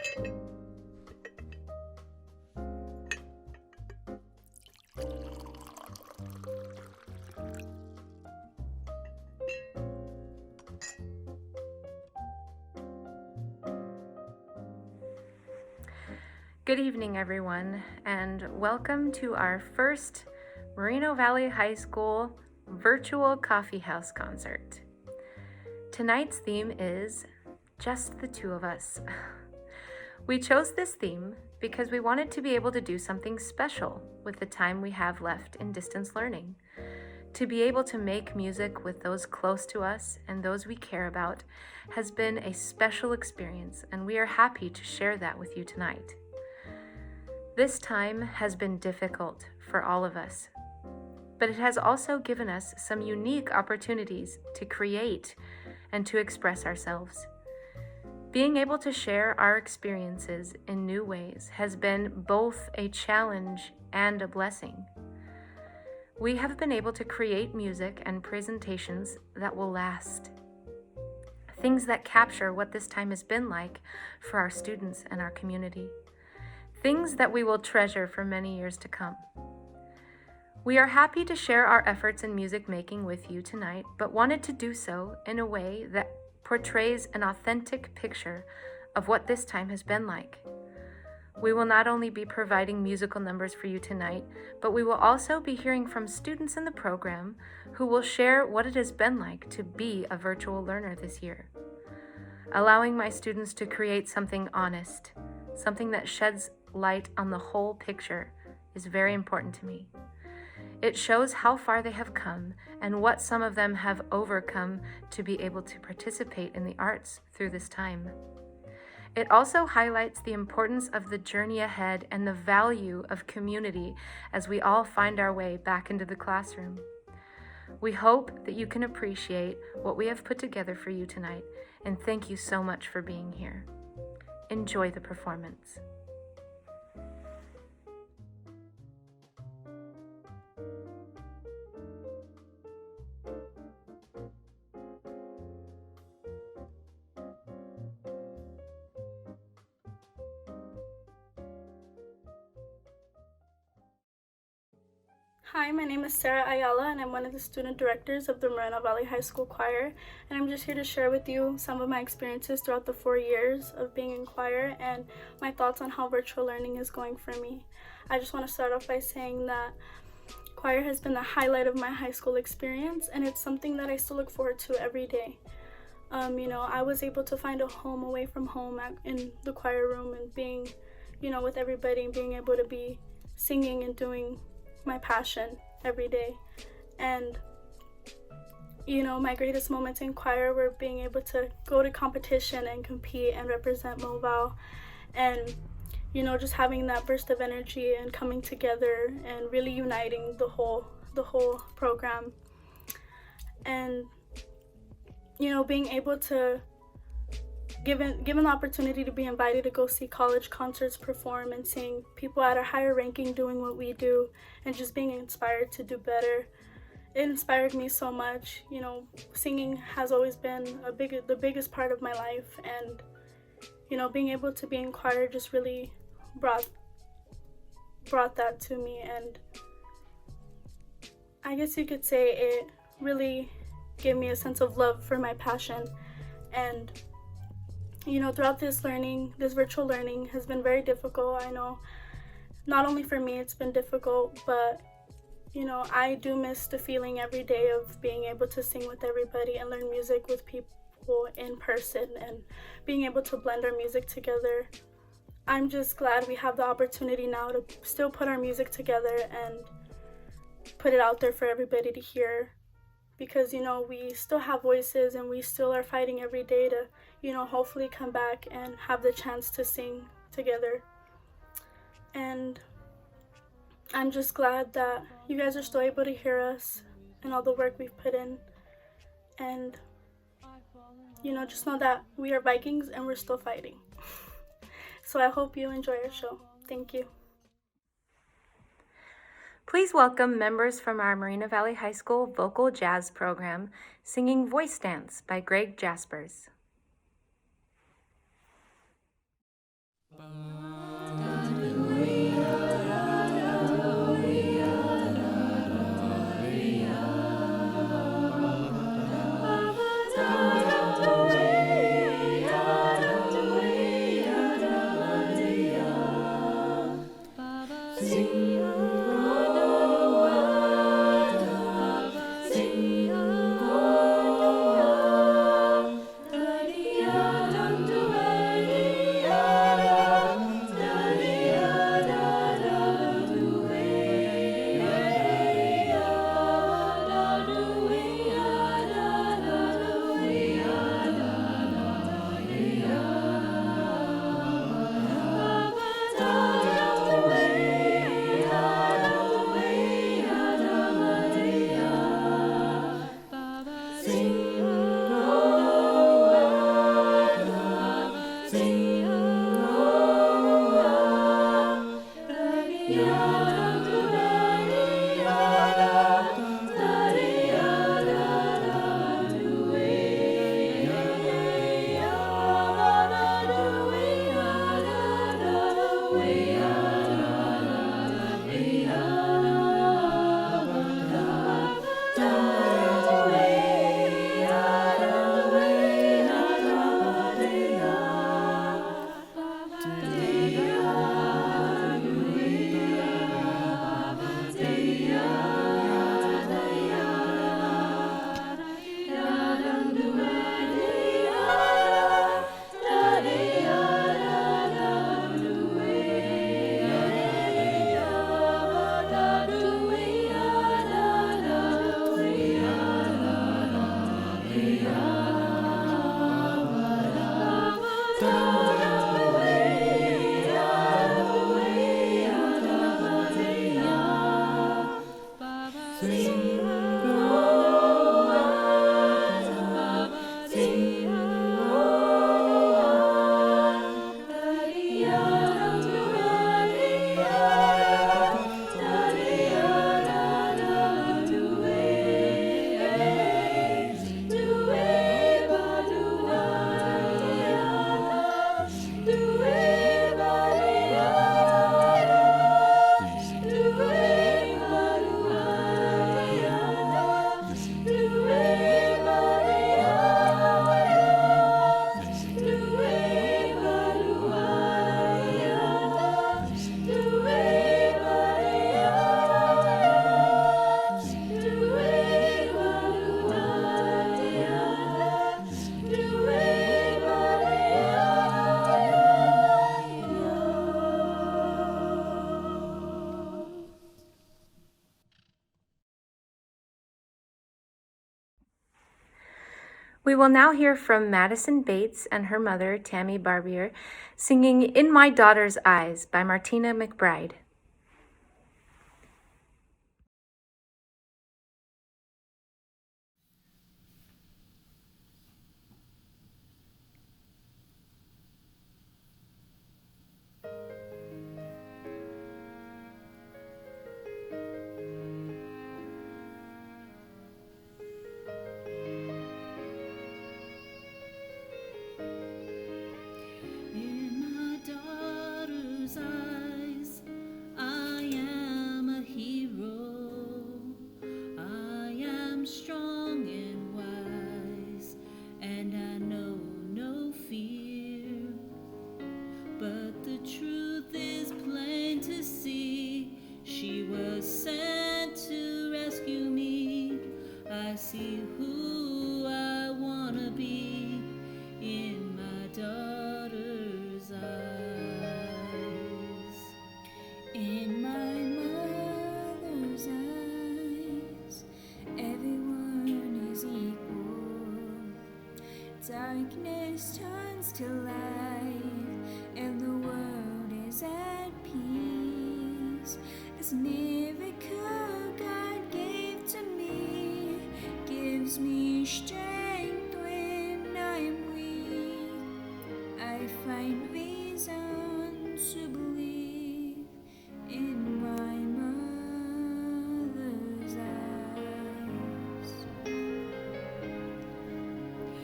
Good evening, everyone, and welcome to our first Moreno Valley High School virtual coffee house concert. Tonight's theme is Just the Two of Us. We chose this theme because we wanted to be able to do something special with the time we have left in distance learning. To be able to make music with those close to us and those we care about has been a special experience, and we are happy to share that with you tonight. This time has been difficult for all of us, but it has also given us some unique opportunities to create and to express ourselves. Being able to share our experiences in new ways has been both a challenge and a blessing. We have been able to create music and presentations that will last. Things that capture what this time has been like for our students and our community. Things that we will treasure for many years to come. We are happy to share our efforts in music making with you tonight, but wanted to do so in a way that portrays an authentic picture of what this time has been like. We will not only be providing musical numbers for you tonight, but we will also be hearing from students in the program who will share what it has been like to be a virtual learner this year. Allowing my students to create something honest, something that sheds light on the whole picture, is very important to me. It shows how far they have come and what some of them have overcome to be able to participate in the arts through this time. It also highlights the importance of the journey ahead and the value of community as we all find our way back into the classroom. We hope that you can appreciate what we have put together for you tonight, and thank you so much for being here. Enjoy the performance. Hi, my name is Sarah Ayala, and I'm one of the student directors of the Moreno Valley High School Choir, and I'm just here to share with you some of my experiences throughout the 4 years of being in choir and my thoughts on how virtual learning is going for me. I just want to start off by saying that choir has been the highlight of my high school experience, and it's something that I still look forward to every day. I was able to find a home away from home in the choir room and being, with everybody and being able to be singing and doing my passion every day. And my greatest moments in choir were being able to go to competition and compete and represent MoVal, and just having that burst of energy and coming together and really uniting the whole program. And being able to given the opportunity to be invited to go see college concerts perform and seeing people at a higher ranking doing what we do and just being inspired to do better, it inspired me so much. Singing has always been the biggest part of my life, and being able to be in choir just really brought that to me, and I guess you could say it really gave me a sense of love for my passion. And throughout this virtual learning has been very difficult. I know not only for me it's been difficult, but I do miss the feeling every day of being able to sing with everybody and learn music with people in person and being able to blend our music together. I'm just glad we have the opportunity now to still put our music together and put it out there for everybody to hear, because we still have voices and we still are fighting every day to hopefully come back and have the chance to sing together. And I'm just glad that you guys are still able to hear us and all the work we've put in, and just know that we are Vikings and we're still fighting. So I hope you enjoy our show. Thank you. Please welcome members from our Moreno Valley High School Vocal Jazz program singing Voice Dance by Greg Jaspers. We will now hear from Madison Bates and her mother, Tammy Barbier, singing In My Daughter's Eyes by Martina McBride. Darkness turns to light, and the world is at peace. This miracle God gave to me gives me strength when I'm weak. I find reason to believe in my mother's eyes.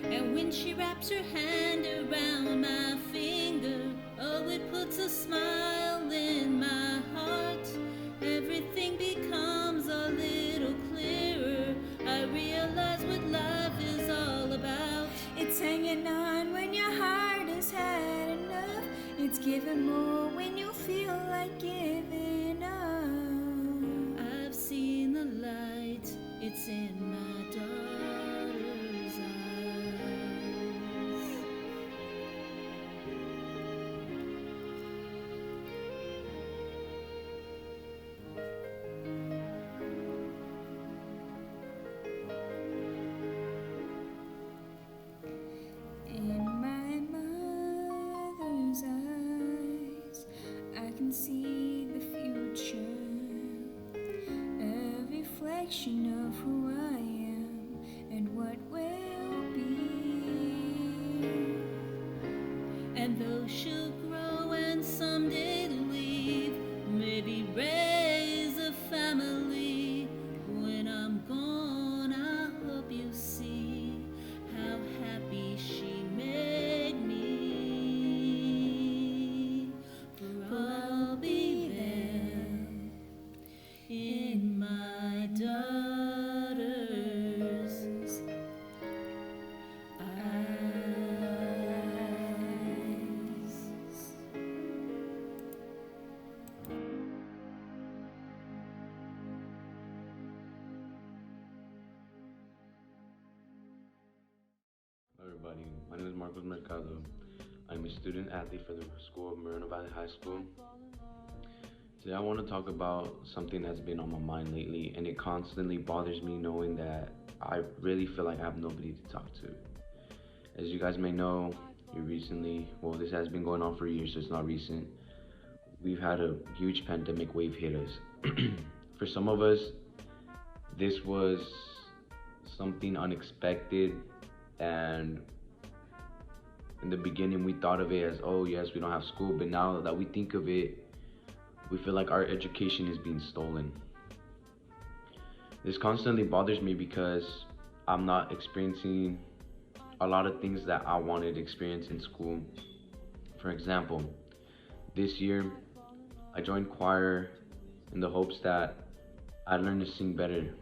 And when she wraps her hand around my finger, oh, it puts a smile in my heart. Everything becomes a little clearer. I realize what life is all about. It's hanging on when your heart has had enough. It's giving more when you feel like giving up. I've seen the light, it's in my daughter's eyes. In my mother's eyes, I can see the future, a reflection of who I am and what will be. And though she'll grow and someday leave, maybe raise a family, when I'm gone, I hope you see how happy she made me. For I'll be there in my daughter's eyes. Hello everybody, my name is Marcos Mercado. I'm a student athlete for the school of Moreno Valley High School. Today I want to talk about something that's been on my mind lately, and it constantly bothers me knowing that I really feel like I have nobody to talk to. As you guys may know, this has been going on for years, so it's not recent. We've had a huge pandemic wave hit us. For some of us, this was something unexpected, and in the beginning we thought of it as, oh yes, we don't have school, but now that we think of it, we feel like our education is being stolen. This constantly bothers me because I'm not experiencing a lot of things that I wanted to experience in school. For example, this year I joined choir in the hopes that I'd learn to sing better.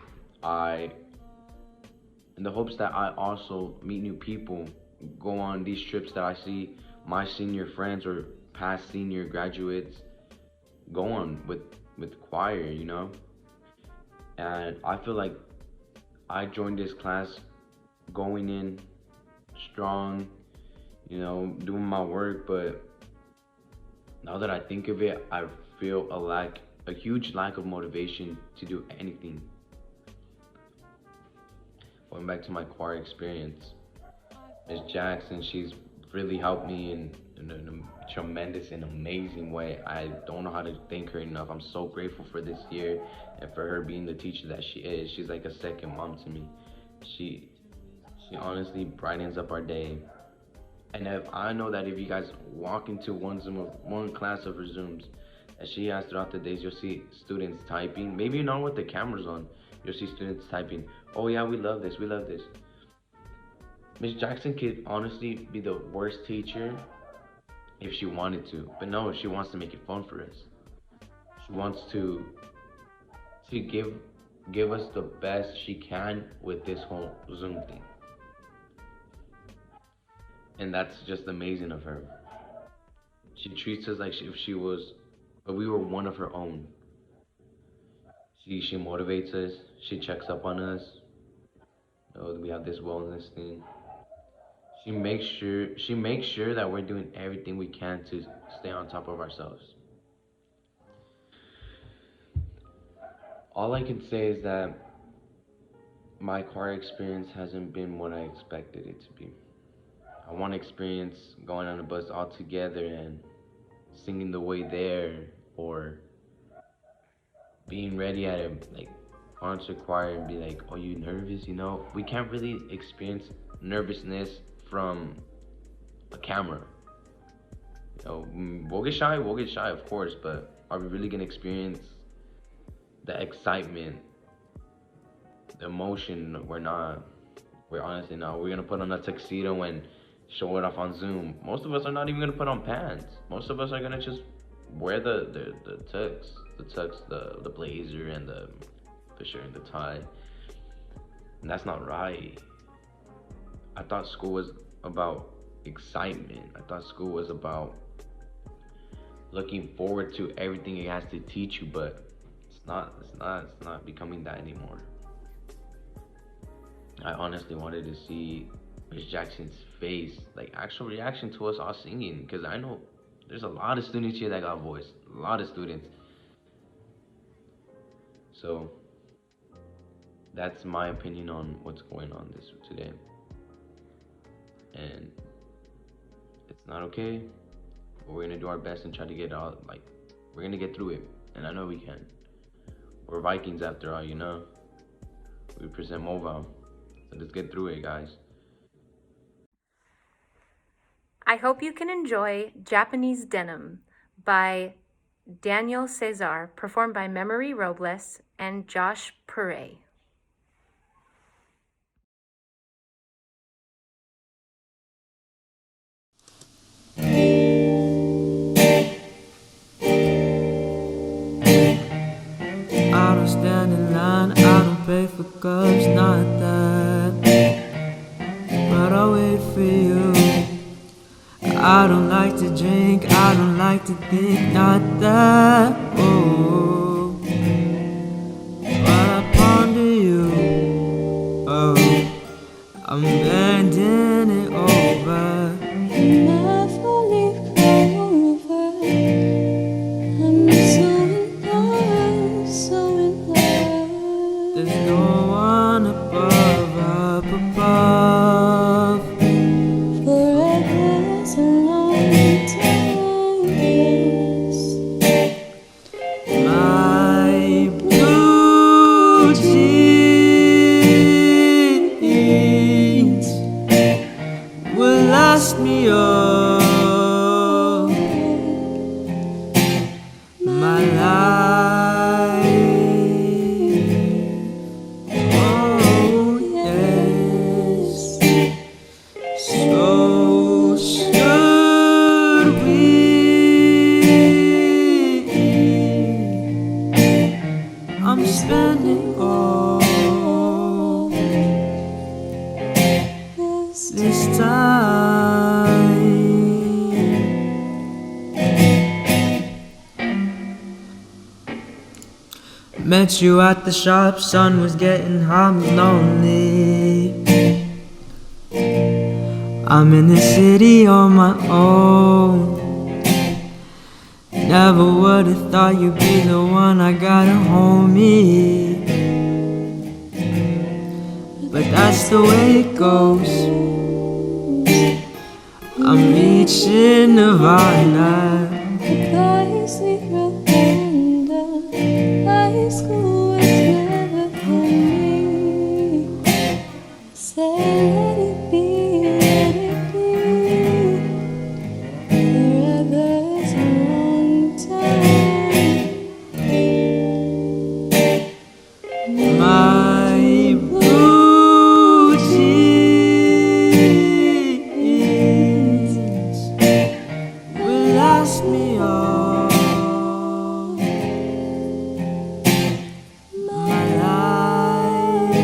In the hopes that I also meet new people, go on these trips that I see my senior friends or past senior graduates go on with choir, you know? And I feel like I joined this class going in strong, you know, doing my work, but now that I think of it, I feel a huge lack of motivation to do anything. Going back to my choir experience, Miss Jackson, she's really helped me in a tremendous and amazing way. I don't know how to thank her enough. I'm so grateful for this year and for her being the teacher that she is. She's like a second mom to me. She honestly brightens up our day. And I know that if you guys walk into one class of her Zooms that she has throughout the days, you'll see students typing. Maybe not with the cameras on. You'll see students typing, "Oh yeah, we love this, we love this." Miss Jackson could honestly be the worst teacher if she wanted to, but no, she wants to make it fun for us. She wants to give us the best she can with this whole Zoom thing. And that's just amazing of her. She treats us like if we were one of her own. She motivates us. She checks up on us. We have this wellness thing. She makes sure that we're doing everything we can to stay on top of ourselves. All I can say is that my choir experience hasn't been what I expected it to be. I want to experience going on a bus all together and singing the way there, or being ready at a concert choir and be like, "Are you nervous?" We can't really experience nervousness from a camera. We'll get shy, of course, but are we really gonna experience the excitement, the emotion? We're not. We're honestly not. We're gonna put on a tuxedo and show it off on Zoom. Most of us are not even gonna put on pants. Most of us are gonna just wear the tux, the blazer and the shirt and the tie. And that's not right. I thought school was about excitement. I thought school was about looking forward to everything it has to teach you, but it's not becoming that anymore. I honestly wanted to see Miss Jackson's face, actual reaction to us all singing, because I know there's a lot of students here that got voice, a lot of students. So that's my opinion on what's going on today. And it's not okay, but we're gonna do our best and try to get out. We're gonna get through it, and I know we can. We're Vikings after all, We represent Mobile, so let's get through it, guys. I hope you can enjoy Japanese Denim by Daniel Cesar, performed by Memory Robles and Josh Purre. I don't stand in line, I don't pay for cups, not that. But I'll wait for you. I don't like to drink, I don't like to think, not that. Oh, but I ponder you. Oh, I'm bending it over. Never leave over. I'm so in love. There's no one above, up above. Forever's a long time, yes. My blue jeans will last me all my life. Oh yes. So should we. I'm spending all this time. Met you at the shop, sun was getting hot, I'm lonely. I'm in the city on my own. Never would've thought you'd be the one I gotta hold me. But that's the way it goes. I'm reaching Nirvana. High school was never for me. Say let it be, forever is a long time. My blue jeans will last me all my life.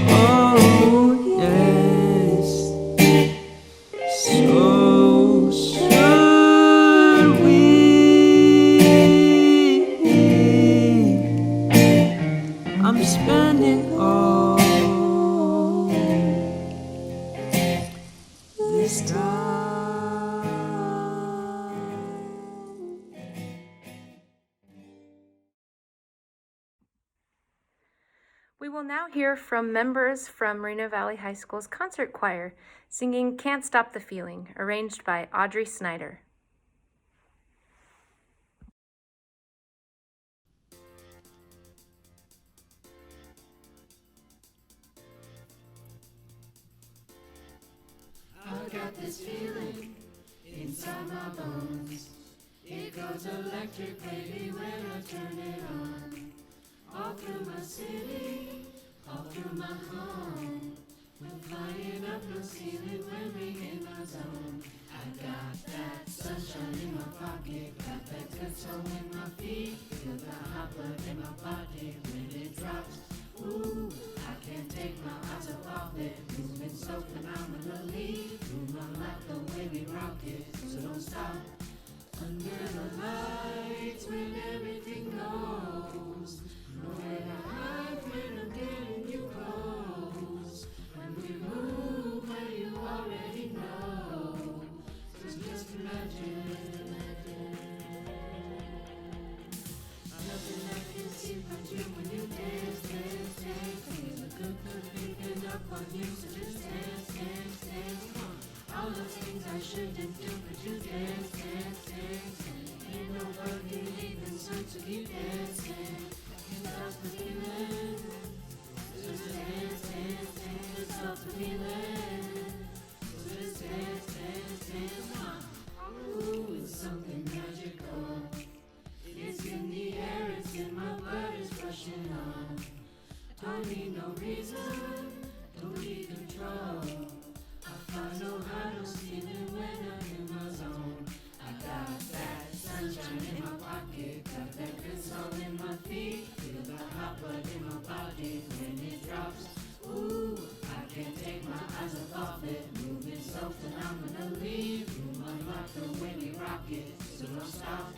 Oh yes, so should we. I'm spending all this time. We will now hear from members from Moreno Valley High School's concert choir singing Can't Stop the Feeling, arranged by Audrey Snyder. I got this feeling inside my bones. It goes electric, baby, when I turn it on. All through my city, all through my home. We're flying up no ceiling when we in our zone. I got that sunshine in my pocket, got that good soul in my feet. Feel the hot blood in my body when it drops. Ooh, I can't take my eyes off it. Moving so phenomenally. Moon like the way we rock it, so don't stop. Under the lights when everything goes. Nowhere to hide when I'm getting you close. When we move where you already know. So just imagine. Nothing I can see but you when you dance, dance, dance. Feel the good creeping up on you, so just dance, dance, dance. Come on. All those things I shouldn't do, but you dance, dance, dance. Ain't nobody leaving, so you dancing. Can't stop the feeling. Just dance, dance, dance. Stop the feeling. Just dance, dance, dance. Come on. Ooh, it's something magical. It's in the air, it's in my blood, it's rushing on. Don't need no reason, don't need control. I find no high, no ceiling when I'm in my zone. I got that sunshine in my pocket, got that good soul in my feet. Feel the hot blood in my body when it drops. Ooh, I can't take my eyes off it, moving so phenomenally. Room unlock the way we rock it, so don't stop.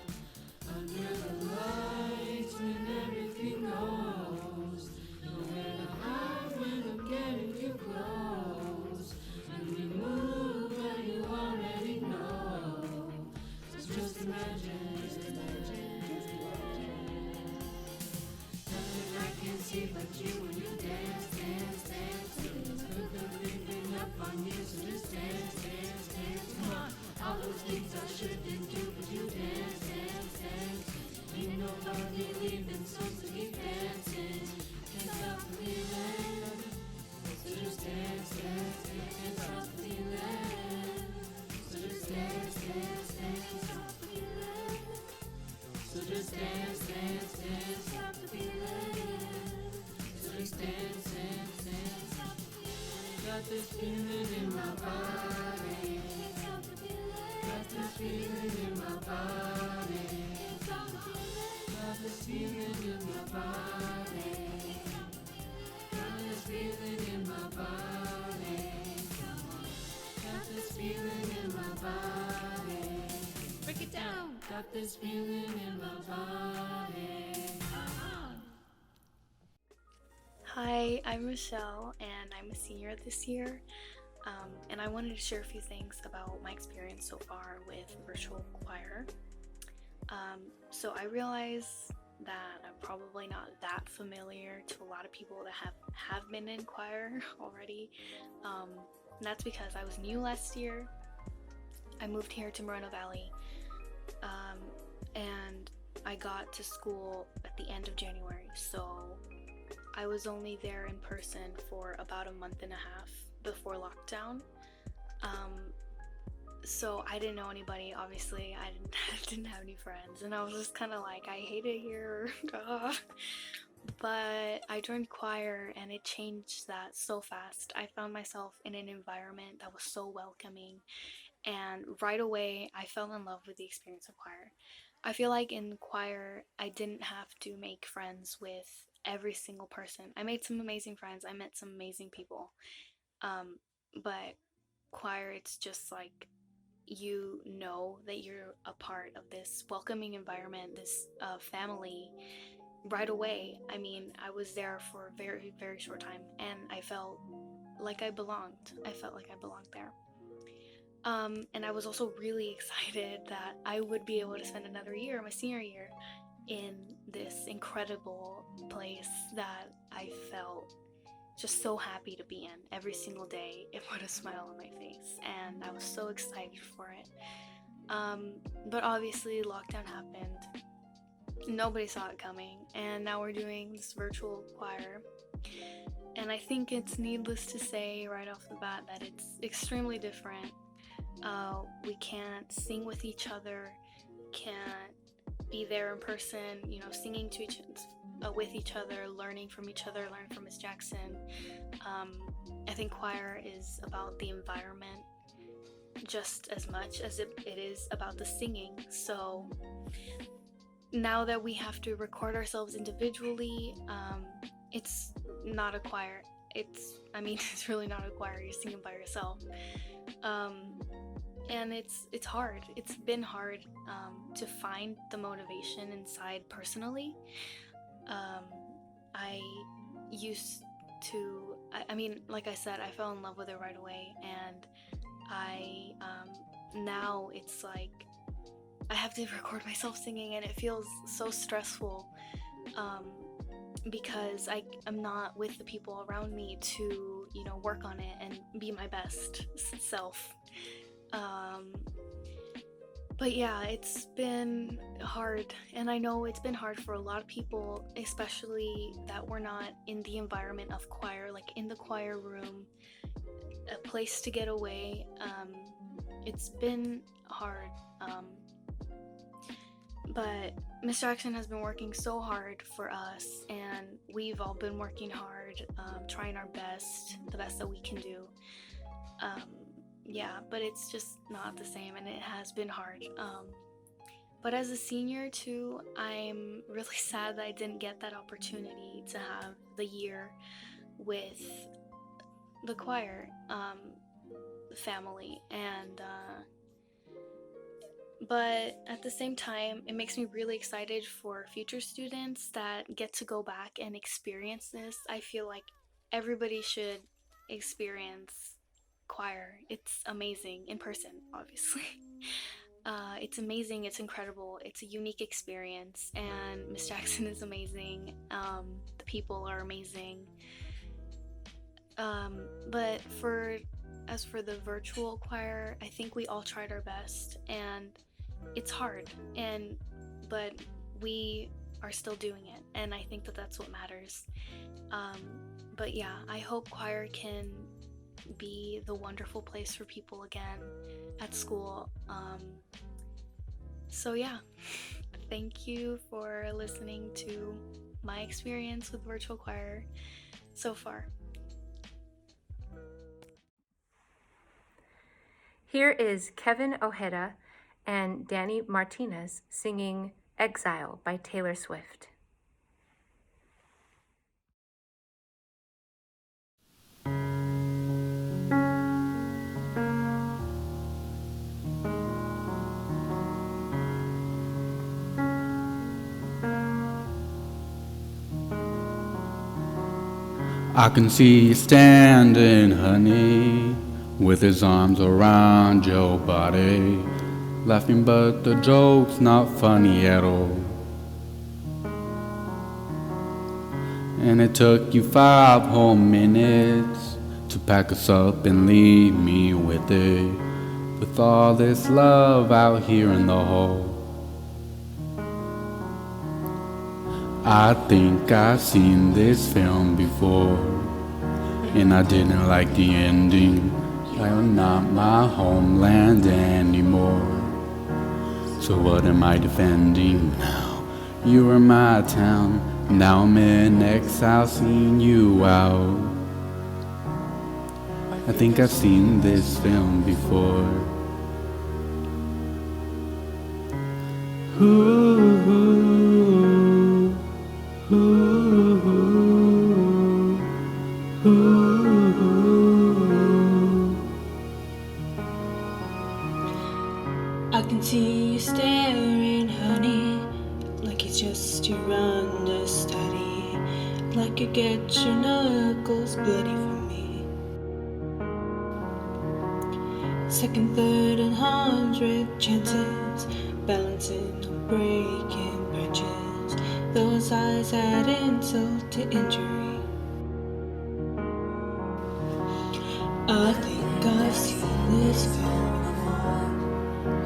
Under the lights when everything goes. Nowhere to hide when I'm getting you close. And we move where you already know. So just imagine, nothing I can see but you when you dance, dance, dance. Feelings good creeping up on you, so just dance, dance, dance. Come on, all those things I shouldn't do, but you dance, dance, dance. Ain't nobody leaving, so keep dancing. Can't stop the feeling. So just dance, dance, dance. Can't stop the feeling. So just dance, dance, dance. Stop the feeling. So just dance, dance, dance. Stop the feeling. So just dance, dance, dance. Stop the feeling. Got this feeling in my body. Stop the feeling. Got this feeling in my body. Stop the feeling. Got this feeling in my body. Got this feeling in my body. Got this feeling in my body. Break it down. Got this feeling in my body. Hi, I'm Michelle, and I'm a senior this year. And I wanted to share a few things about my experience so far with virtual choir. So I realize that I'm probably not that familiar to a lot of people that have been in choir already. And that's because I was new last year. I moved here to Moreno Valley, and I got to school at the end of January, so I was only there in person for about a month and a half before lockdown. So I didn't know anybody, obviously. I didn't have any friends, and I was just kind of like, I hate it here. But I joined choir, and it changed that so fast. I found myself in an environment that was so welcoming, and right away I fell in love with the experience of choir. I feel like in choir I didn't have to make friends with every single person. I made some amazing friends, I met some amazing people, but choir, it's just like, you know that you're a part of this welcoming environment, this family, right away. I mean, I was there for a very, very short time, and I felt like I belonged. I felt like I belonged there. And I was also really excited that I would be able to spend another year, my senior year, in this incredible place that I felt just so happy to be in. Every single day it put a smile on my face, and I was so excited for it. But obviously lockdown happened. Nobody saw it coming, and now we're doing this virtual choir. And I think it's needless to say right off the bat that it's extremely different. We can't sing with each other, can't be there in person, singing to with each other, learning from each other, learning from Miss Jackson. I think choir is about the environment just as much as it is about the singing. So now that we have to record ourselves individually, it's not a choir. It's really not a choir. You're singing by yourself. And it's hard. It's been hard to find the motivation inside personally. I used to, like I said, I fell in love with it right away, and now it's like I have to record myself singing, and it feels so stressful because I'm not with the people around me to work on it and be my best self. But yeah, it's been hard, and I know it's been hard for a lot of people, especially that we're not in the environment of choir, like in the choir room, a place to get away. It's been hard, but Miss Jackson has been working so hard for us, and we've all been working hard, trying our best, the best that we can do. Yeah, but it's just not the same, and it has been hard. But as a senior too, I'm really sad that I didn't get that opportunity to have the year with the choir family, and but at the same time, it makes me really excited for future students that get to go back and experience this. I feel like everybody should experience choir. It's amazing in person, obviously. It's amazing, it's incredible, it's a unique experience, and Miss Jackson is amazing. The people are amazing. But as for the virtual choir, I think we all tried our best, and it's hard, but we are still doing it, and I think that that's what matters. But yeah, I hope choir can be the wonderful place for people again at school. So yeah, thank you for listening to my experience with virtual choir so far. Here is Kevin Ojeda and Danny Martinez singing Exile by Taylor Swift. I can see you standing, honey, with his arms around your body, laughing but the joke's not funny at all. And it took you 5 whole minutes to So pack us up and leave me with it, with all this love out here in the hall. I think I've seen this film before, and I didn't like the ending. You're not my homeland anymore. So what am I defending now? You were my town, now I'm in exile, seeing you out. I think I've seen this film before. Ooh, ooh, ooh, ooh. I can see you staring, honey, like it's just your understudy, like you get your knuckles bloody for me. Second, third, and 100 chances, balancing on breaking bridges. Those eyes add insult to injury. I think I've seen this film before,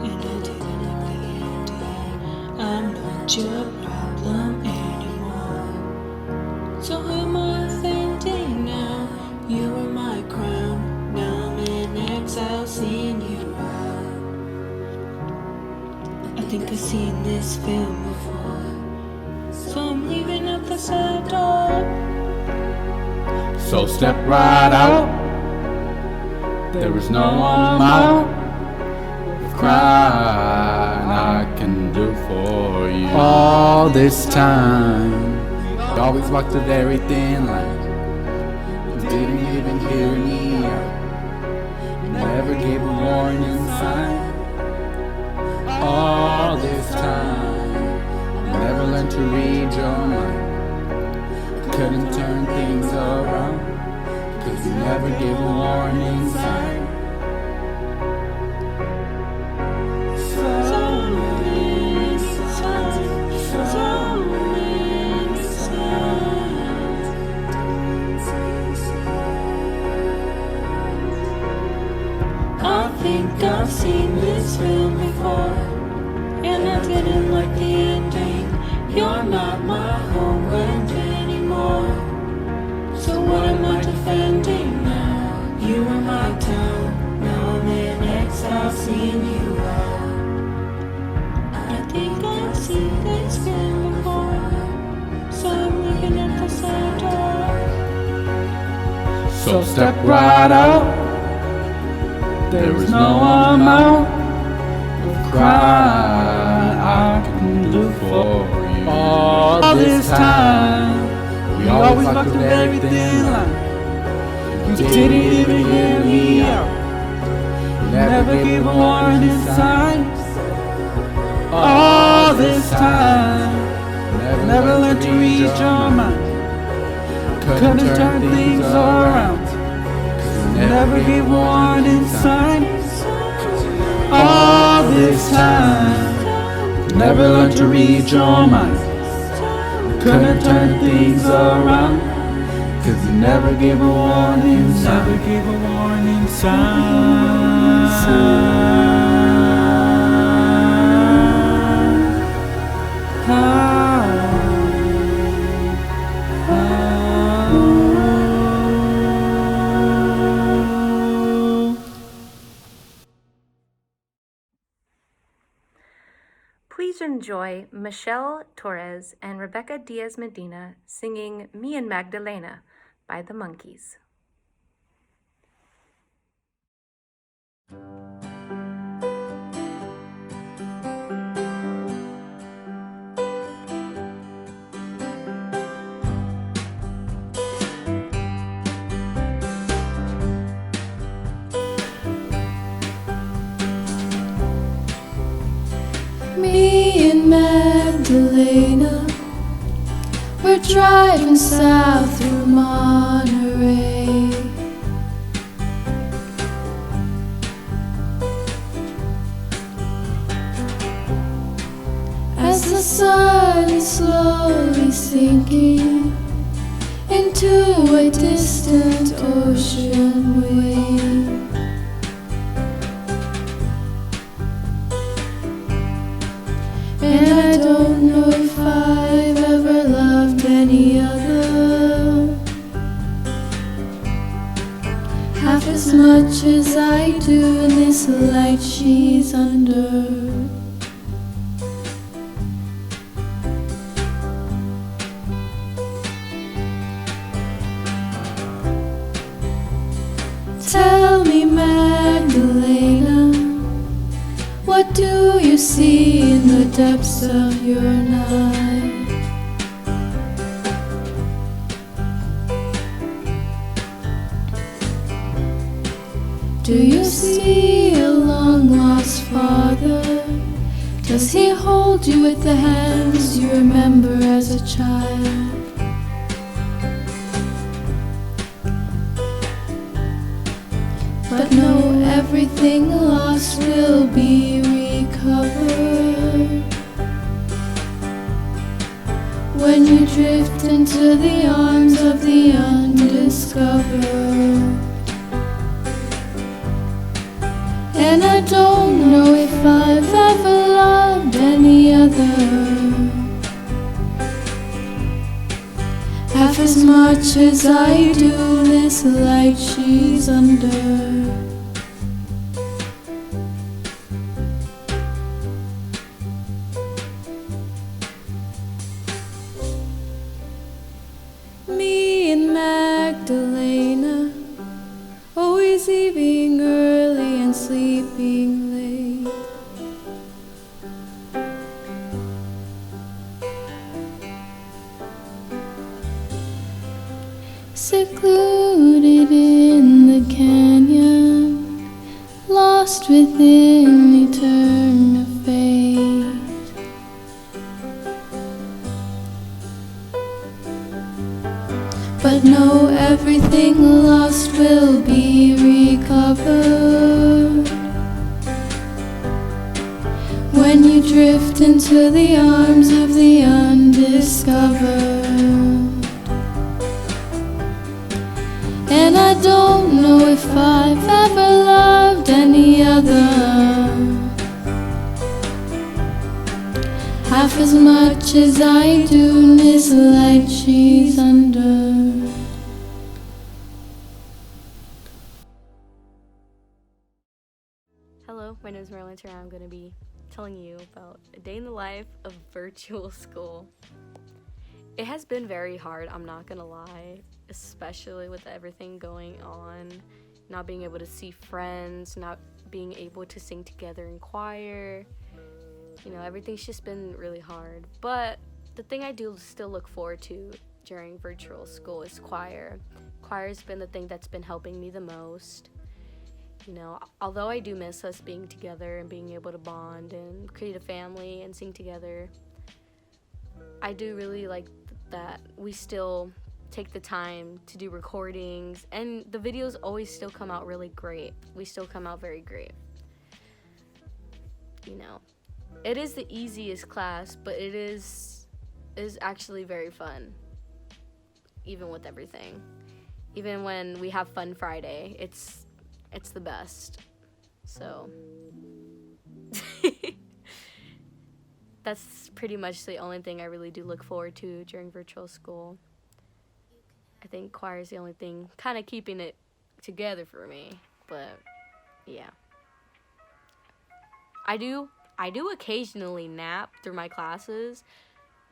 and I didn't like the ending. I'm not your problem anymore. So who am I offending now? You were my crown, now I'm in exile, seeing you out. I think I've seen this film before, so I'm leaving at the side door. So step right out. There is no amount of crying I can do for you. All this time, you always walked a very thin line. You didn't even hear me out. You never gave a warning sign. All this time, you never learned to read your mind. Couldn't turn things around, 'cause you never gave a warning sign. I think I've seen this film before, and I didn't like the ending. You're not my homeland anymore. So what am I defending now? You were my town, now I'm in exile, seeing you out. I think I've seen this film before, so I'm looking at the side door. So step right out. There is no amount of crying I can do for you. All this time, we always walked a very thin line. You didn't even hear me out. You never gave a warning sign. All this time, never learned to read your mind. Couldn't turn things around. Never gave a warning sign. All this time, never learned to read your mind. Couldn't turn things around, 'cause you never gave a warning sign. Never gave a warning sign. Please enjoy Michelle Torres and Rebecca Diaz Medina singing Me and Magdalena by the Monkees. Me and Magdalena, we're driving south through Monterey. As the sun is slowly sinking into to a distant ocean wave. And I don't know if I've ever loved any other half as much as I do in this light she's under. Tell me, Magdalena, what do you see in the depths of your night? Do you see a long-lost father? Does he hold you with the hands you remember as a child? But no, everything lost will be recovered when you drift into the arms of the undiscovered. And I don't know if I've ever loved any other half as much as I do this light she's under. Me and Magdalena, always leaving early and sleeping late. Secluded in the canyon, lost within eternal fate. But no, everything lost will be recovered when you drift into the arms of the undiscovered. And I don't know if I've ever loved any other half as much as I do in this light she's under. Hello, my name is Marilyn and I'm going to be telling you about a day in the life of virtual school. It has been very hard, I'm not going to lie, especially with everything going on, not being able to see friends, not being able to sing together in choir. You know, everything's just been really hard. But the thing I do still look forward to during virtual school is choir. Choir's been the thing that's been helping me the most. You know, although I do miss us being together and being able to bond and create a family and sing together, I do really like that we still take the time to do recordings, and the videos always still come out really great. We still come out very great. You know, it is the easiest class, but it is actually very fun, even with everything. Even when we have Fun Friday, it's the best. So that's pretty much the only thing I really do look forward to during virtual school. I think choir is the only thing kind of keeping it together for me, but yeah. I do occasionally nap through my classes,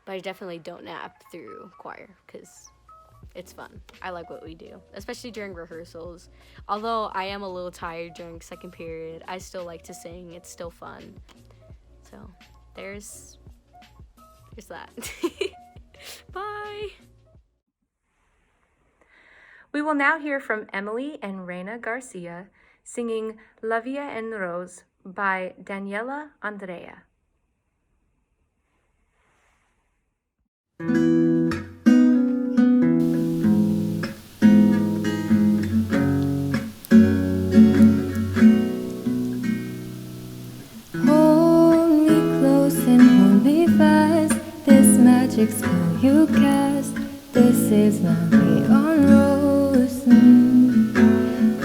but I definitely don't nap through choir because it's fun. I like what we do, especially during rehearsals. Although I am a little tired during second period, I still like to sing. It's still fun. So there's that. Bye. We will now hear from Emily and Reina Garcia singing La Vie en Rose by Daniela Andrea. Hold me close and hold me fast. This magic spell you cast, this kisses, lovely on rose.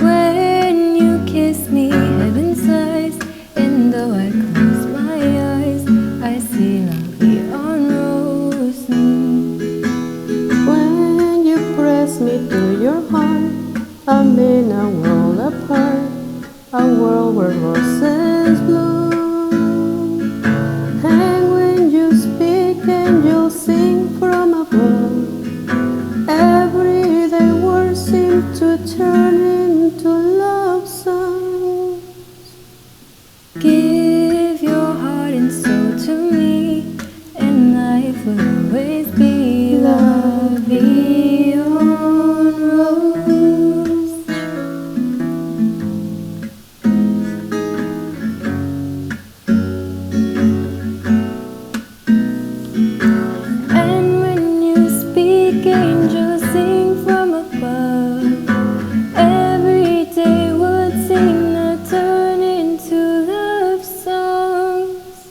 When you kiss me, heaven sighs, and though I close my eyes, I see lovely on rose. When you press me to your heart, I'm in a world apart, a world where roses bloom. And when you speak, angels sing from above. Everyday words seem to turn into love songs. Give your heart and soul to me, and life will always be lovely on rose. And when you speak, angels sing from above. Every day would seem to turn into love songs.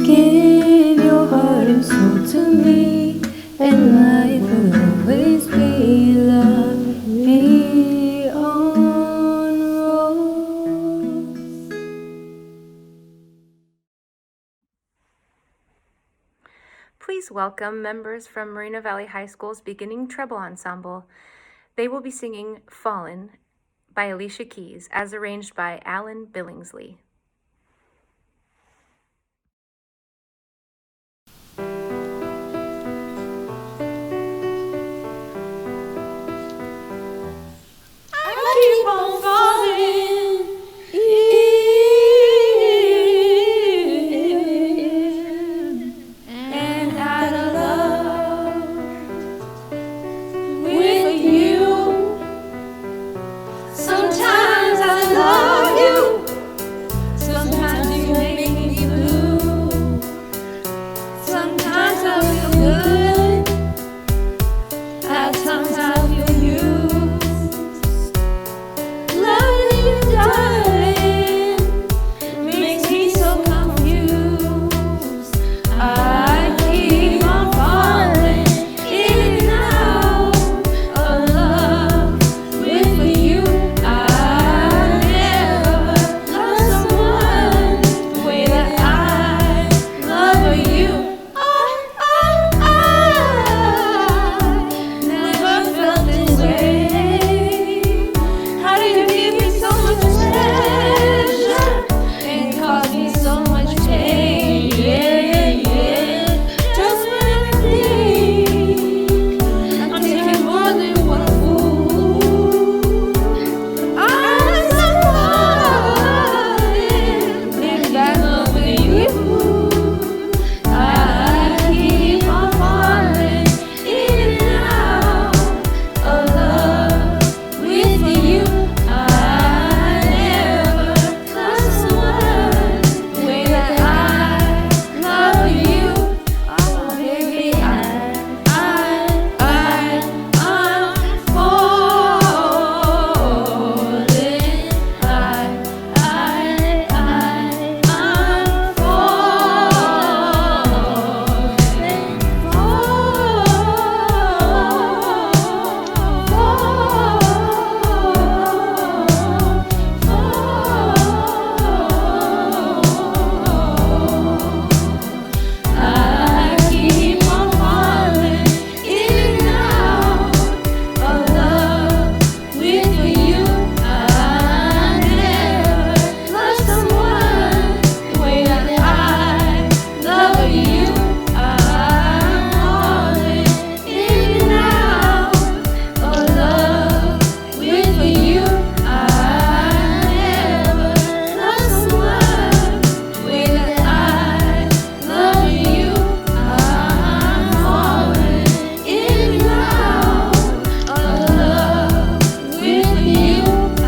Give your heart and soul to me, and life will always be lovely on rose. Please welcome members from Moreno Valley High School's beginning treble ensemble. They will be singing Fallen by Alicia Keys, as arranged by Alan Billingsley. keep on falling in and out of love with you. Sometimes I love you, sometimes you make me blue. Sometimes I feel good, at times I feel used. Loving you, darling, makes me so confused. I keep on falling in and out of love with you. I never love someone the way that I love you. I never felt this way. How do you give me so much pleasure and cause me so much pain? Just when I think I'm taking more than one fool, I'm so falling in love with you. I keep on falling in and out of love with you. I never love someone the way that I love you. Oh baby, I'm falling. I'm I keep on falling in and out of love with you. I never love someone the way that I love you. I'm falling in and out of love with you. I never love someone the way that I love you. I'm falling in and out of love with you. I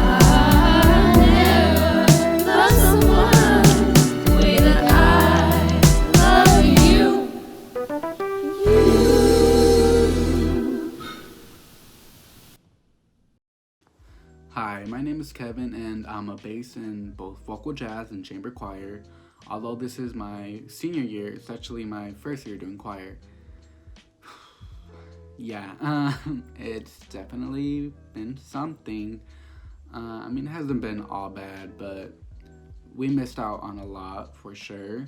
never love someone the way that I love you. Hi, my name is Kevin, and I'm a bass in both vocal jazz and chamber choir. Although this is my senior year, it's actually my first year doing choir. Yeah, it's definitely been something. I mean, it hasn't been all bad, but we missed out on a lot for sure.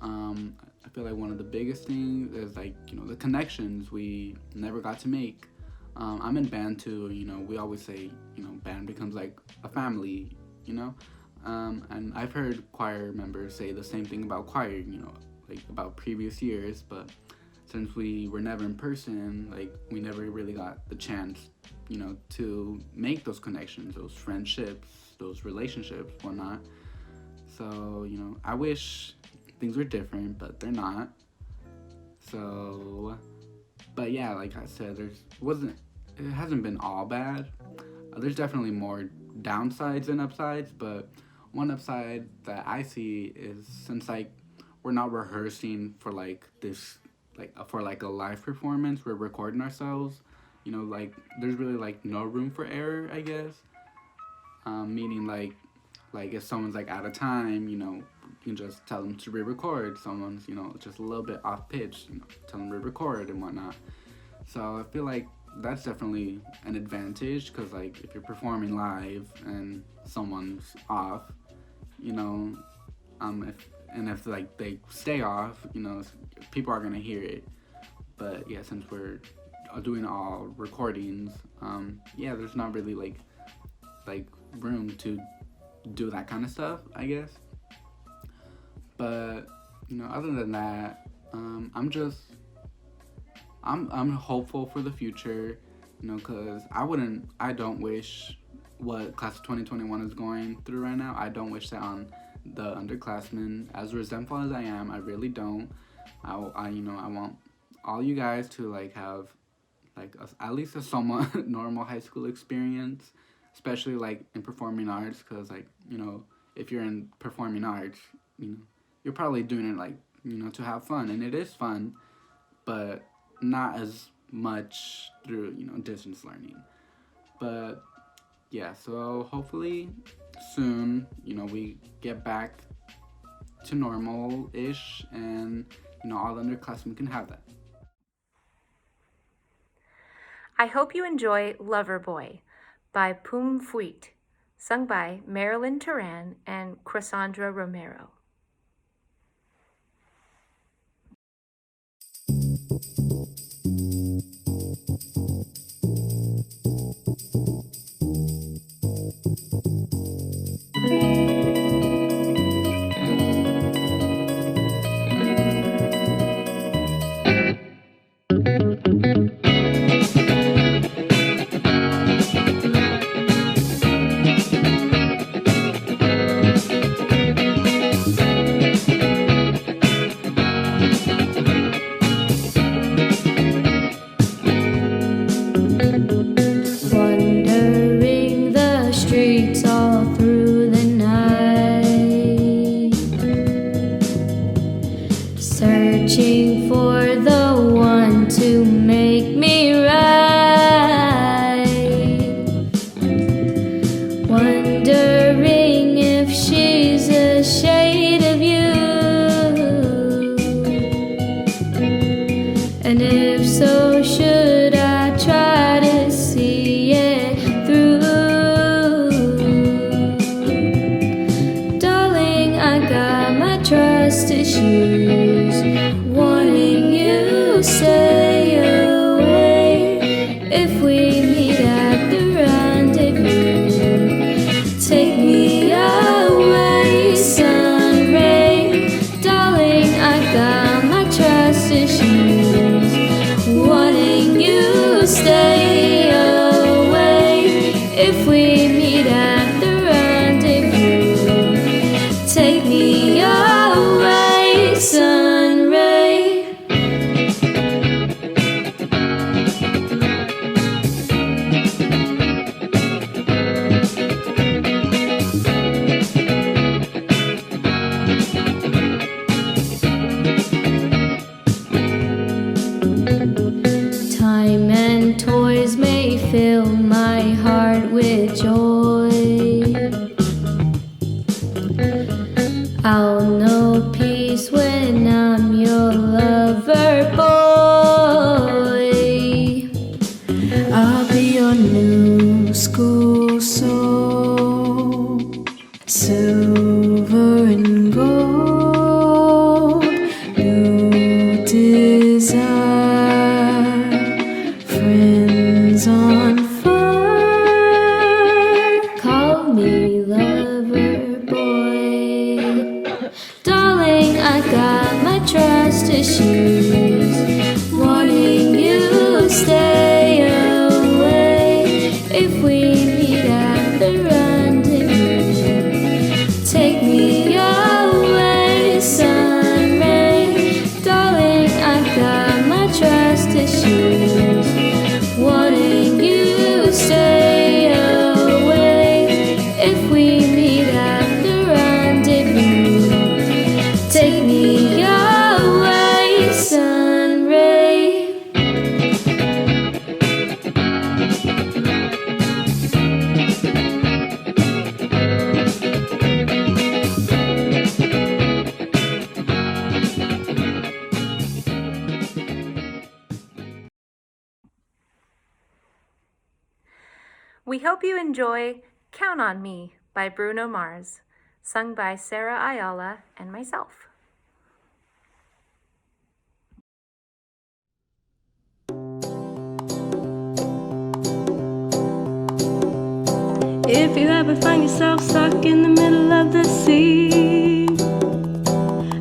I feel like one of the biggest things is like, the connections we never got to make. I'm in band too, we always say, band becomes like a family, and I've heard choir members say the same thing about choir, like about previous years, but since we were never in person, like we never really got the chance, to make those connections, those friendships, those relationships, whatnot. So, I wish things were different, but they're not. So, but yeah, like I said, it hasn't been all bad. There's definitely more downsides than upsides, but one upside that I see is since like we're not rehearsing for like this, like for like a live performance, we're recording ourselves. Like there's really like no room for error, I guess. Meaning like if someone's like out of time, you can just tell them to re-record. Someone's, just a little bit off pitch, tell them to re-record and whatnot. So I feel like that's definitely an advantage because like if you're performing live and someone's off, if like they stay off, people are gonna hear it. But yeah, since we're doing all recordings, there's not really like room to do that kind of stuff, I guess. But other than that, I'm hopeful for the future, because I don't wish what class of 2021 is going through right now. I don't wish that on the underclassmen. As resentful as I am, I really don't. I want all you guys to like have like at least a somewhat normal high school experience, especially like in performing arts, because like if you're in performing arts, you're probably doing it like to have fun, and it is fun, but not as much through distance learning. But yeah, so hopefully soon we get back to normal-ish, and all the underclassmen can have that. I hope you enjoy Lover Boy by Pum Fuit, sung by Marilyn Turan and Cressandra Romero. Wandering the streets all through the night, searching for the one to make me right, wondering if she's a shade of you, and if so, should I try to see it through? Darling, I got my trust issues, wanting you to stay away. If we meet at the rendezvous, take me away, sun ray. Darling, I got my trust issues, wanting you to stay away. If we meet at the rendezvous, take me away, sun ray. Time and toys may fill my heart with joy. I'll know peace when I'm your lover boy. issues, wanting you to stay away. If we meet at the rendezvous, take me away, sun ray. Darling, I've got my trust issues, wanting you to stay away. If we meet at the rendezvous, take me away, sun ray. We hope you enjoy Count on Me by Bruno Mars, sung by Sarah Ayala and myself. If you ever find yourself stuck in the middle of the sea,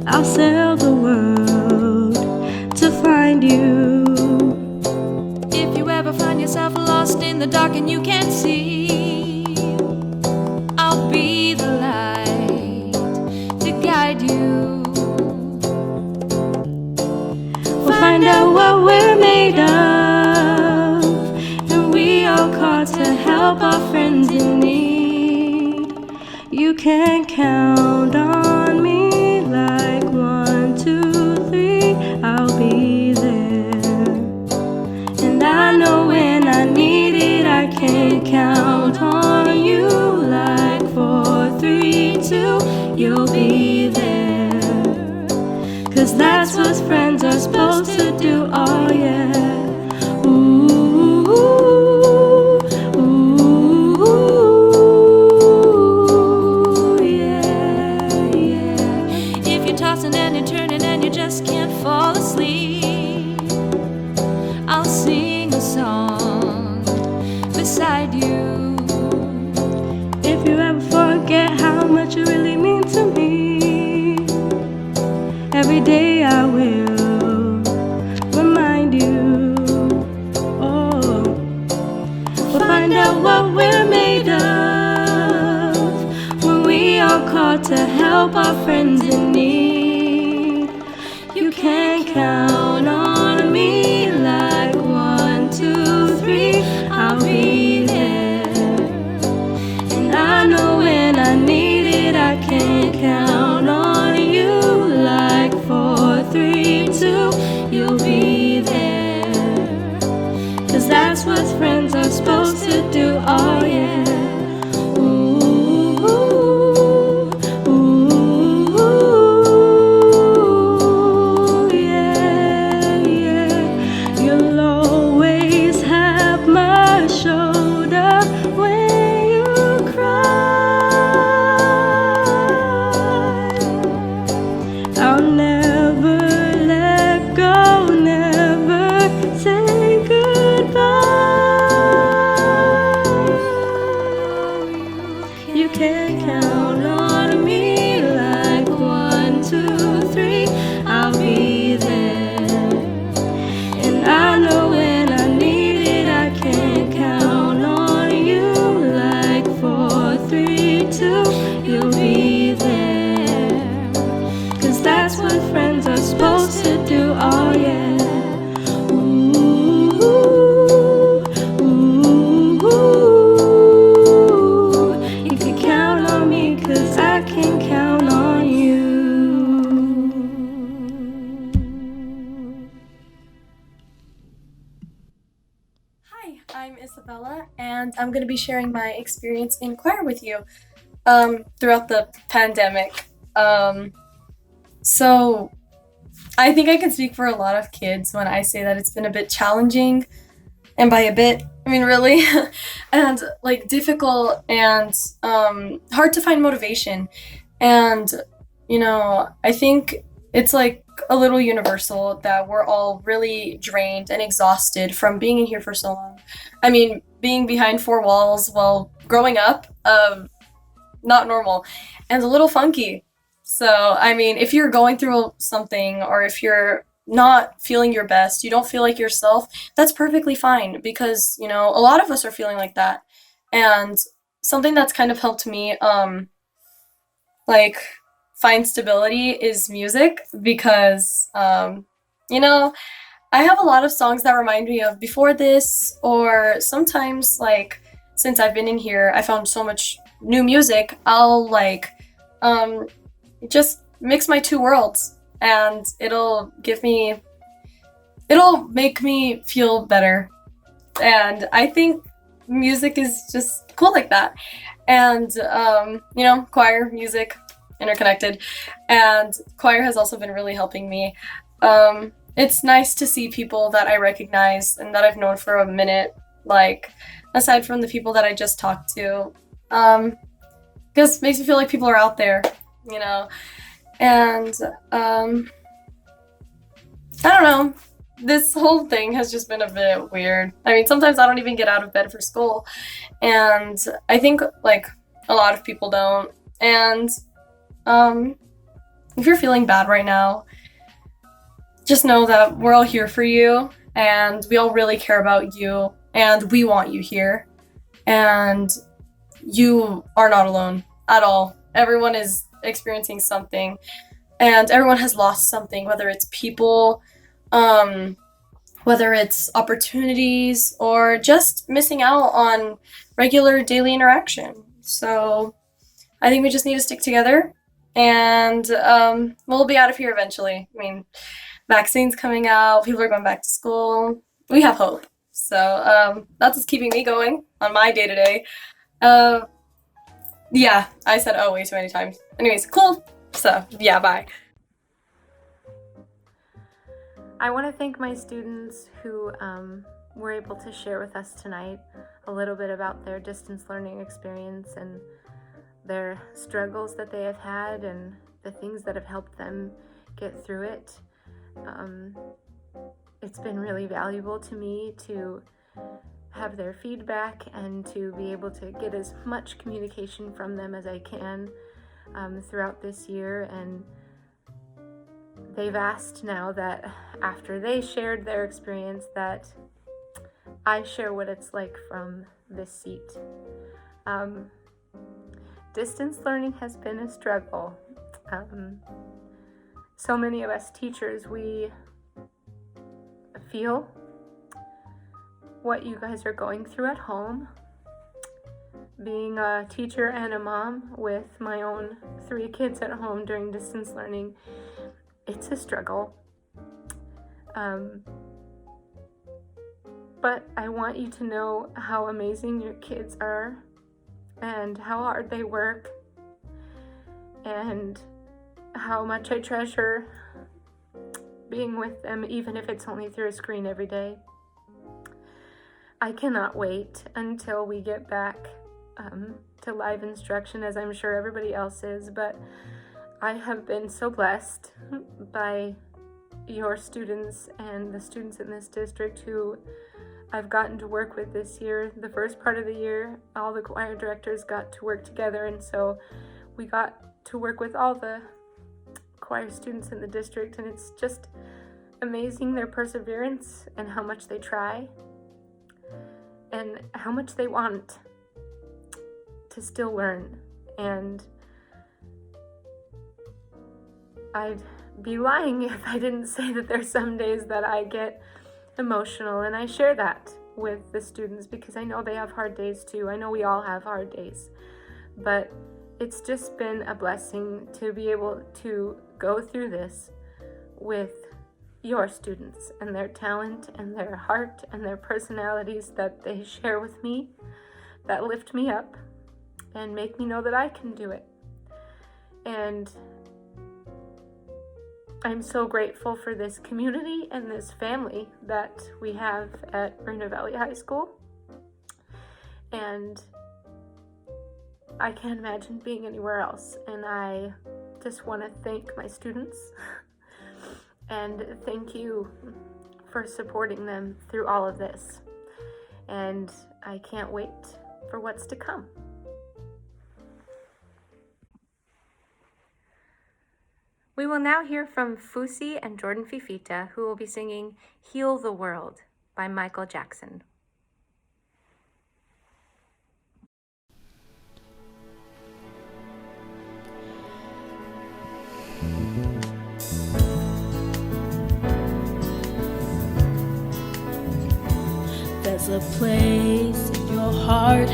I'll sail the world to find you. If you ever find yourself lost in the dark and you can't see, I'll be the light to guide you. We'll find out what we're made of, and we all called to help our friends in need. You can count on me like 1, 2, 3, I'll be there. And I know when I need it, I can count on you like 4, 3, 2, you'll be there. 'Cause that's what friends are supposed to do, oh yeah. Ooh, ooh, yeah, yeah. If you're tossing and you're turning and you just can't fall asleep, I'll sing a song beside you. If you ever forget how much you really mean to me, every day I will remind you. Oh, we'll find out what we're made of when we all call to help our friends in need. You can count on me like 1, 2, 3, I'll be there. And I know when I need it, I can count on you like 4, 3, 2, you'll be there. 'Cause that's what friends are supposed to do, oh yeah. Ooh, ooh, yeah, yeah. You'll always have my shoulder when you cry. I'll never let go, never say goodbye. You can count on me like 1, 2, 3, I'll be there. And I know when I need it, I can count on you like 4, 3, 2, you'll be there. 'Cause that's what friends are supposed to do, oh yeah. Ooh, ooh, ooh. You can count on me 'cause I can count on you. Hi, I'm Isabella, and I'm going to be sharing my experience in choir with you throughout the pandemic. So I think I can speak for a lot of kids when I say that it's been a bit challenging, and by a bit, I mean really, and like difficult and hard to find motivation. And, you know, I think it's like a little universal that we're all really drained and exhausted from being in here for so long. I mean, being behind four walls while growing up, not normal and a little funky. So, I mean, if you're going through something or if you're not feeling your best, you don't feel like yourself, that's perfectly fine because, you know, a lot of us are feeling like that. And something that's kind of helped me, like, find stability is music because, you know, I have a lot of songs that remind me of before this, or sometimes, like, since I've been in here, I found so much new music, I'll, like, just mix my two worlds, and it'll make me feel better. And I think music is just cool like that. And, you know, choir, music, interconnected. And choir has also been really helping me. It's nice to see people that I recognize and that I've known for a minute, like, aside from the people that I just talked to. Because it makes me feel like people are out there, you know. And, I don't know. This whole thing has just been a bit weird. I mean, sometimes I don't even get out of bed for school. And I think, like, a lot of people don't. And, if you're feeling bad right now, just know that we're all here for you, and we all really care about you, and we want you here. And you are not alone at all. Everyone is experiencing something, and everyone has lost something, whether it's people, whether it's opportunities, or just missing out on regular daily interaction. So I think we just need to stick together, and we'll be out of here eventually. I mean, vaccines coming out, people are going back to school. We have hope. So that's what's keeping me going on my day-to-day. Yeah, I said oh way too many times. Anyways, cool. So, yeah, bye. I want to thank my students who were able to share with us tonight a little bit about their distance learning experience and their struggles that they have had and the things that have helped them get through it. It's been really valuable to me to have their feedback and to be able to get as much communication from them as I can throughout this year. And they've asked now that after they shared their experience that I share what it's like from this seat. Distance learning has been a struggle. So many of us teachers, we feel what you guys are going through at home. Being a teacher and a mom with my own 3 kids at home during distance learning, it's a struggle. But I want you to know how amazing your kids are and how hard they work and how much I treasure being with them, even if it's only through a screen every day. I cannot wait until we get back to live instruction, as I'm sure everybody else is, but I have been so blessed by your students and the students in this district who I've gotten to work with this year. The first part of the year, all the choir directors got to work together, and so we got to work with all the choir students in the district, and it's just amazing their perseverance and how much they try and how much they want to still learn. And I'd be lying if I didn't say that there's some days that I get emotional, and I share that with the students because I know they have hard days too. I know we all have hard days, but it's just been a blessing to be able to go through this with your students and their talent and their heart and their personalities that they share with me, that lift me up and make me know that I can do it. And I'm so grateful for this community and this family that we have at Moreno Valley High School. And I can't imagine being anywhere else. And I just want to thank my students and thank you for supporting them through all of this. And I can't wait for what's to come. We will now hear from Fusi and Jordan Fifita, who will be singing Heal the World by Michael Jackson. There's a place in your heart,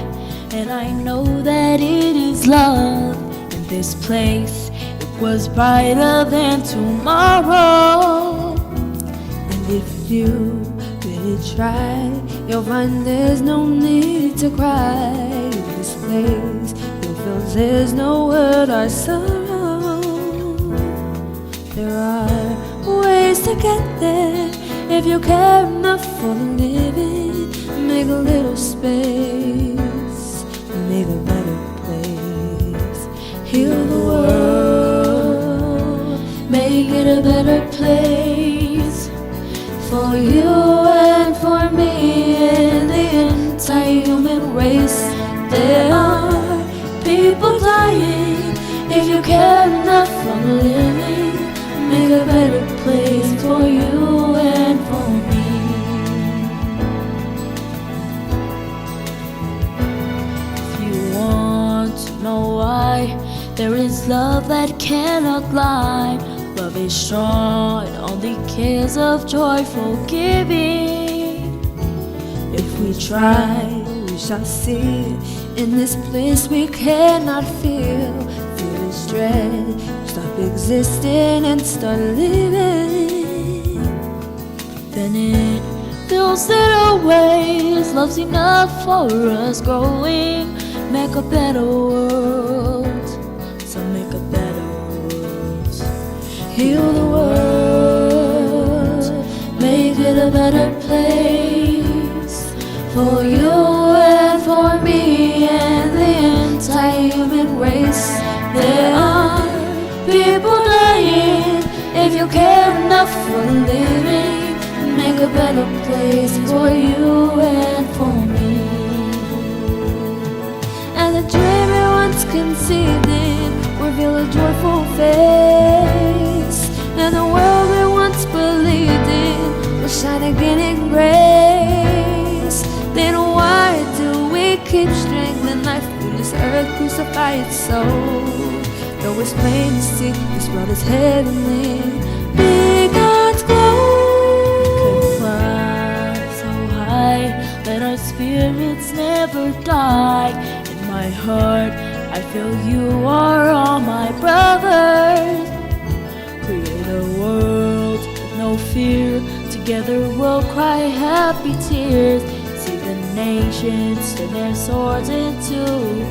and I know that it is love. In this place, it was brighter than tomorrow. And if you really try, you'll find there's no need to cry. In this place, you'll feel there's no word or sorrow. There are ways to get there if you care enough for the living. Make a little space, make a better place. Heal the world, make it a better place. For you and for me and the entire human race. There are people dying. If you care enough for the living, make a better place for you and for me. Know why there is love that cannot lie. Love is strong and only cares of joyful giving. If we try, we shall see. In this place we cannot feel. Fear is dread. Stop existing and start living. Then it fills little ways. Love's enough for us growing. Make a better world, so make a better world. Heal the world, make it a better place. For you and for me and the entire human race. There are people dying. If you care enough for living, make a better place for you and for me. And the dream we once conceived in reveal a joyful face. And the world we once believed in will shine again in grace. Then why do we keep strangling life when this earth crucifies its soul? Though it's plain to see this world is heavenly, be God's glow. We can fly so high, let our spirits never die. My heart, I feel you are all my brothers. Create a world with no fear. Together we'll cry happy tears. See the nations turn their swords into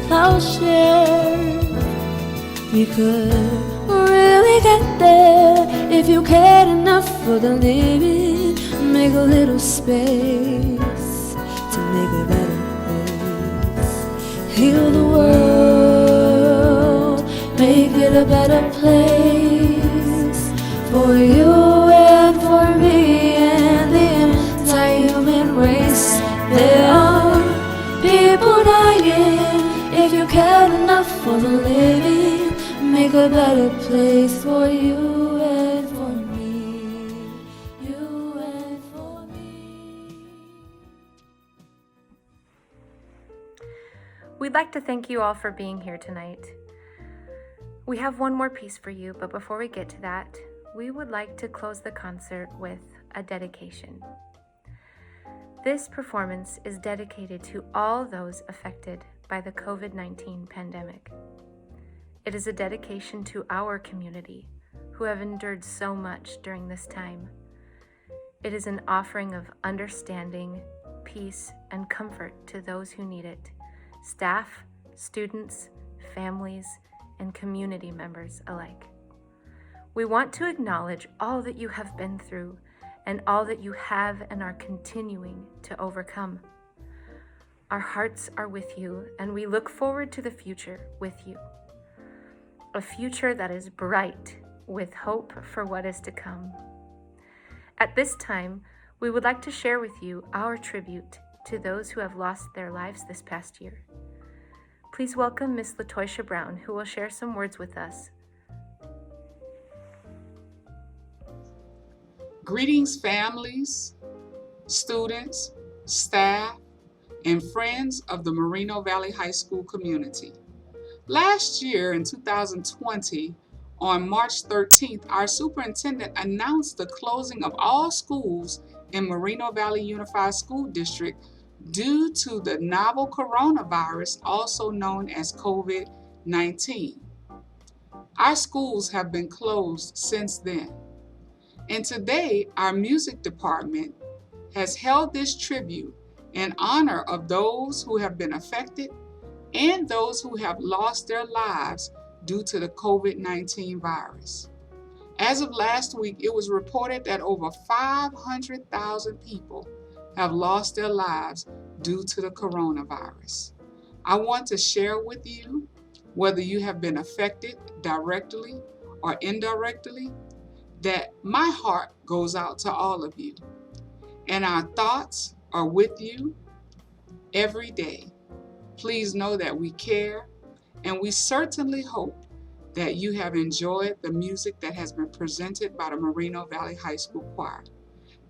plowshares. We could really get there if you cared enough for the living. Make a little space to make it better. Heal the world, make it a better place. For you and for me and the entire human race. There are people dying. If you care enough for the living, make a better place for you and for me. You and for me. We'd like to thank you all for being here tonight. We have one more piece for you, but before we get to that, we would like to close the concert with a dedication. This performance is dedicated to all those affected by the COVID-19 pandemic. It is a dedication to our community who have endured so much during this time. It is an offering of understanding, peace, and comfort to those who need it. Staff, students, families, and community members alike. We want to acknowledge all that you have been through and all that you have and are continuing to overcome. Our hearts are with you, and we look forward to the future with you. A future that is bright with hope for what is to come. At this time, we would like to share with you our tribute to those who have lost their lives this past year. Please welcome Miss Latoysha Brown, who will share some words with us. Greetings, families, students, staff, and friends of the Moreno Valley High School community. Last year in 2020, on March 13th, our superintendent announced the closing of all schools in Moreno Valley Unified School District due to the novel coronavirus, also known as COVID-19. Our schools have been closed since then. And today, our music department has held this tribute in honor of those who have been affected and those who have lost their lives due to the COVID-19 virus. As of last week, it was reported that over 500,000 people have lost their lives due to the coronavirus. I want to share with you, whether you have been affected directly or indirectly, that my heart goes out to all of you. And our thoughts are with you every day. Please know that we care, and we certainly hope that you have enjoyed the music that has been presented by the Moreno Valley High School Choir.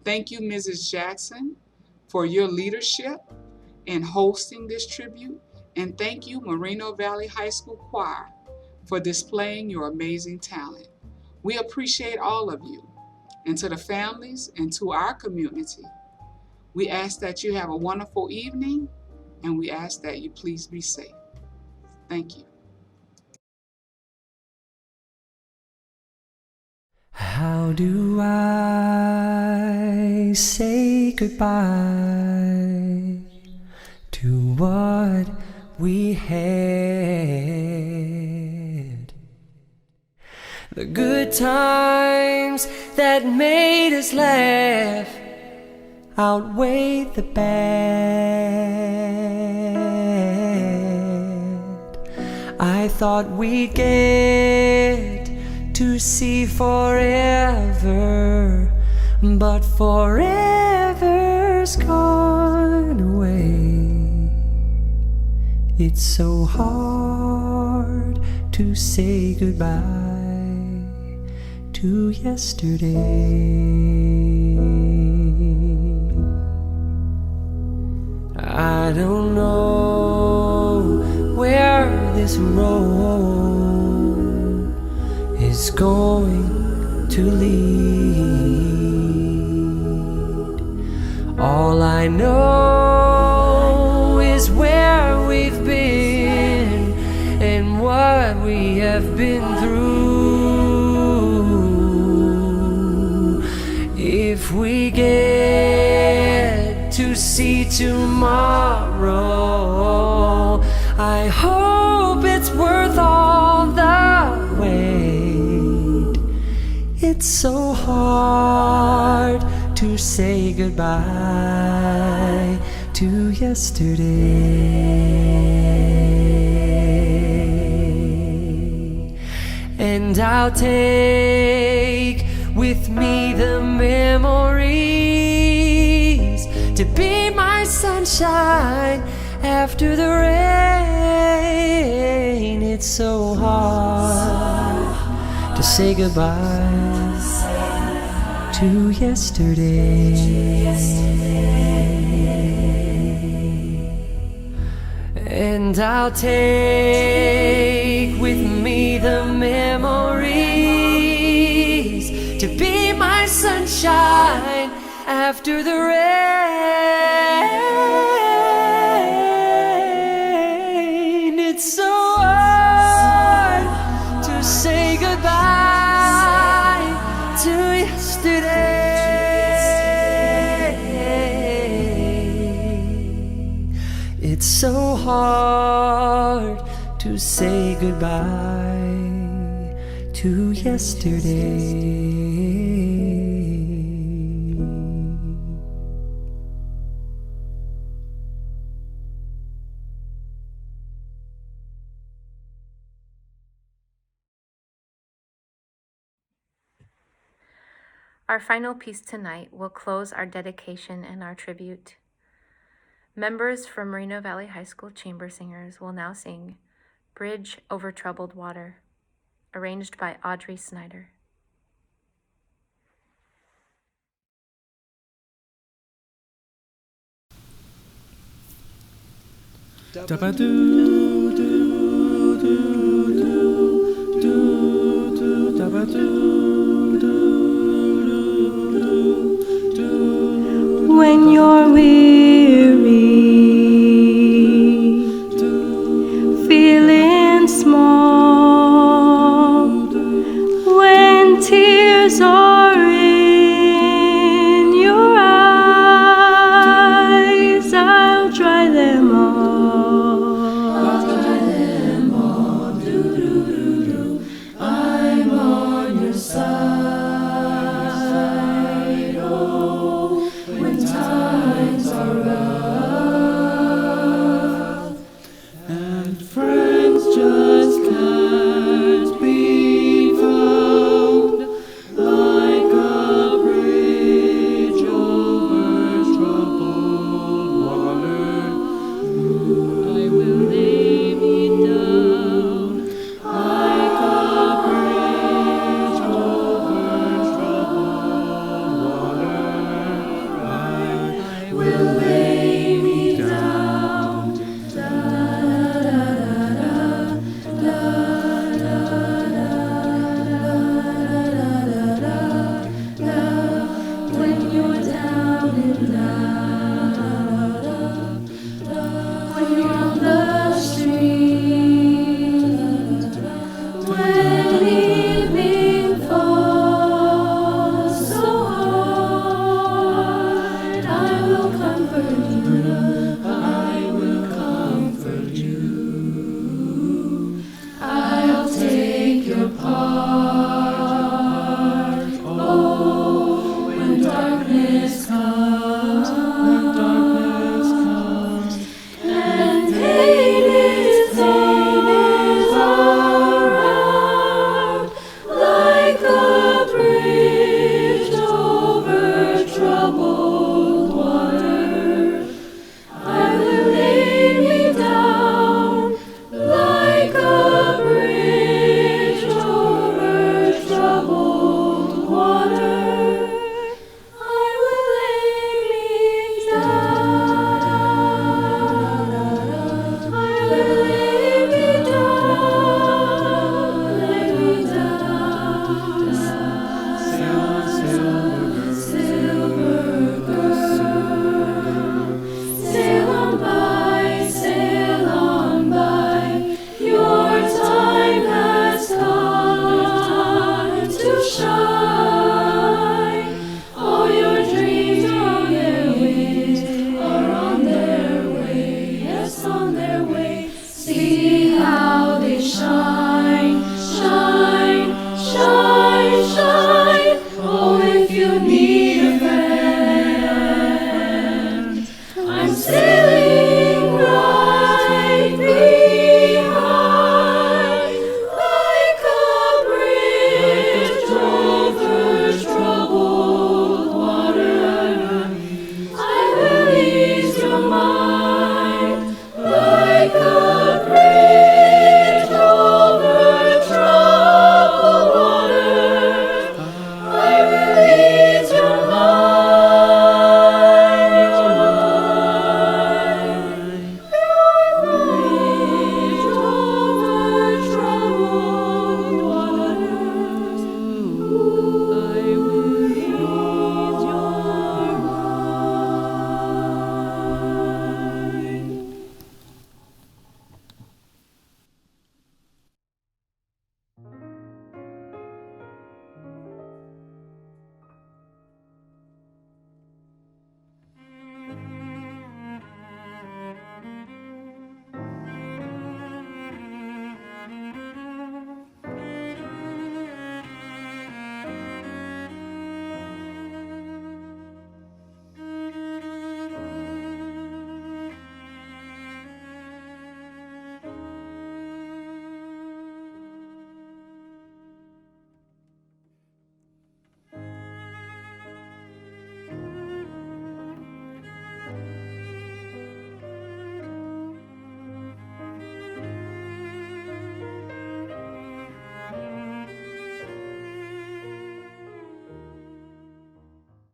Thank you, Mrs. Jackson, for your leadership in hosting this tribute, and thank you, Moreno Valley High School Choir, for displaying your amazing talent. We appreciate all of you, and to the families and to our community, we ask that you have a wonderful evening, and we ask that you please be safe. Thank you. How do I say goodbye to what we had? The good times that made us laugh outweigh the bad. I thought we'd get to see forever, but forever's gone away. It's so hard to say goodbye to yesterday. I don't know where this road is going to lead. All I know is where we've been and what we have been through. If we get to see tomorrow, I hope it's worth all the wait. It's so hard to say goodbye to yesterday. And I'll take with me the memories to be my sunshine after the rain. It's so hard to say goodbye to yesterday. And I'll take with me the memories to be my sunshine after the rain. It's so hard to say goodbye to yesterday. It's so hard to say goodbye to yesterday. Our final piece tonight will close our dedication and our tribute. Members from Moreno Valley High School Chamber Singers will now sing Bridge Over Troubled Water, arranged by Audrey Snyder. Dabba-doo, doo, doo, doo, doo, dabba-doo.